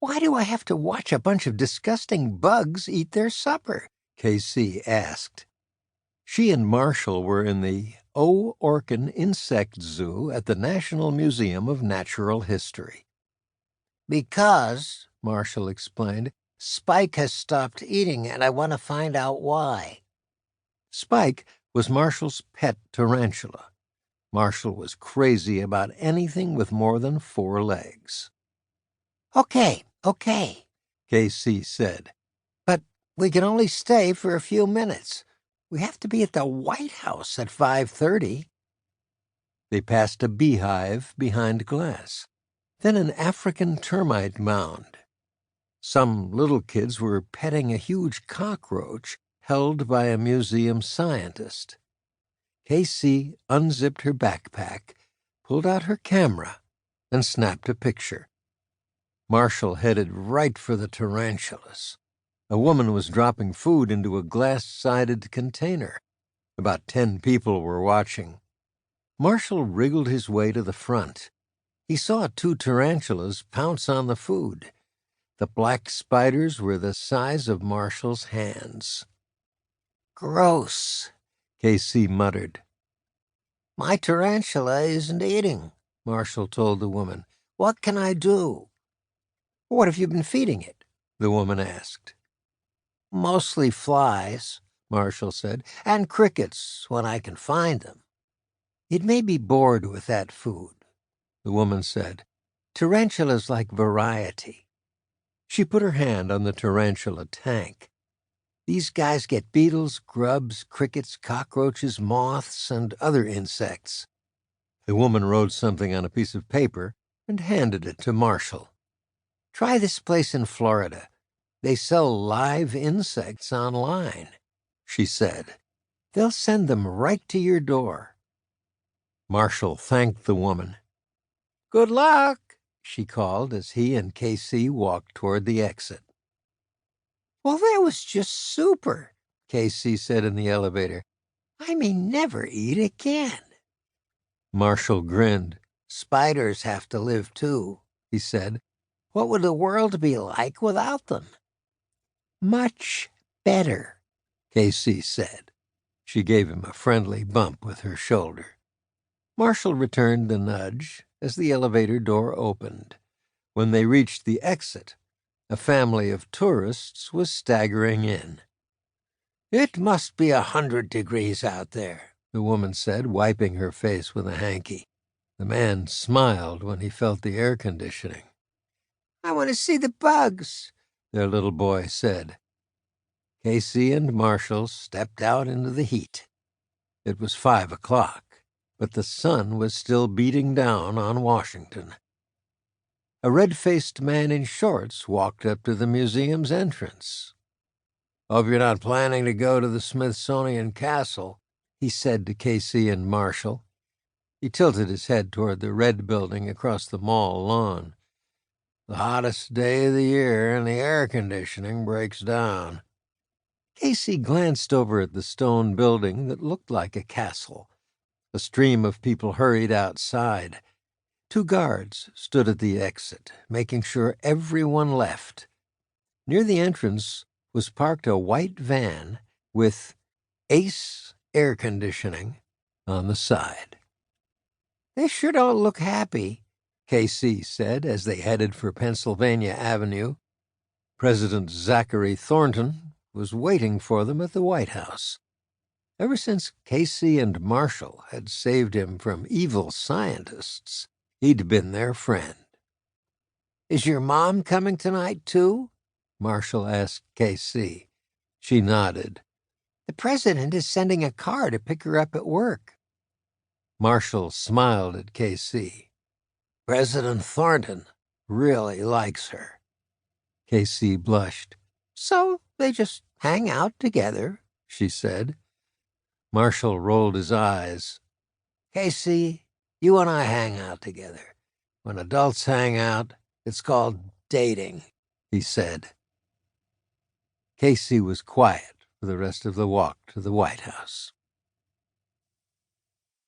Why do I have to watch a bunch of disgusting bugs eat their supper? Casey asked. She and Marshall were in the O. Orkin Insect Zoo at the National Museum of Natural History. "Because," Marshall explained, "Spike has stopped eating, and I want to find out why." Spike was Marshall's pet tarantula. Marshall was crazy about anything with more than 4 legs. Okay, Casey said. "But we can only stay for a few minutes. We have to be at the White House at 5:30. They passed a beehive behind glass, then an African termite mound. Some little kids were petting a huge cockroach held by a museum scientist. Casey unzipped her backpack, pulled out her camera, and snapped a picture. Marshall headed right for the tarantulas. A woman was dropping food into a glass-sided container. About 10 people were watching. Marshall wriggled his way to the front. He saw 2 tarantulas pounce on the food. The black spiders were the size of Marshall's hands. "Gross," Casey muttered. "My tarantula isn't eating," Marshall told the woman. "What can I do?" "What have you been feeding it?" the woman asked. "Mostly flies," Marshall said, "and crickets when I can find them." "It may be bored with that food," the woman said. "Tarantulas like variety." She put her hand on the tarantula tank. "These guys get beetles, grubs, crickets, cockroaches, moths, and other insects." The woman wrote something on a piece of paper and handed it to Marshall. "Try this place in Florida. They sell live insects online," she said. "They'll send them right to your door." Marshall thanked the woman. "Good luck," she called as he and Casey walked toward the exit. "Well, that was just super," Casey said in the elevator. "I may never eat again." Marshall grinned. "Spiders have to live too," he said. "What would the world be like without them?" "Much better," Casey said. She gave him a friendly bump with her shoulder. Marshall returned the nudge as the elevator door opened. When they reached the exit, a family of tourists was staggering in. "It must be 100 degrees out there," the woman said, wiping her face with a hanky. The man smiled when he felt the air conditioning. "I want to see the bugs," their little boy said. Casey and Marshall stepped out into the heat. It was 5 o'clock, but the sun was still beating down on Washington. A red-faced man in shorts walked up to the museum's entrance. "Hope you're not planning to go to the Smithsonian Castle," he said to Casey and Marshall. He tilted his head toward the red building across the mall lawn. "The hottest day of the year, and the air conditioning breaks down." Casey glanced over at the stone building that looked like a castle. A stream of people hurried outside. 2 guards stood at the exit, making sure everyone left. Near the entrance was parked a white van with Ace Air Conditioning on the side. "They sure don't look happy," Casey said as they headed for Pennsylvania Avenue. President Zachary Thornton was waiting for them at the White House. Ever since Casey and Marshall had saved him from evil scientists, he'd been their friend. "Is your mom coming tonight, too?" Marshall asked Casey. She nodded. "The president is sending a car to pick her up at work." Marshall smiled at Casey. "President Thornton really likes her." Casey blushed. "So they just hang out together," she said. Marshall rolled his eyes. "Casey, you and I hang out together. When adults hang out, it's called dating," he said. Casey was quiet for the rest of the walk to the White House.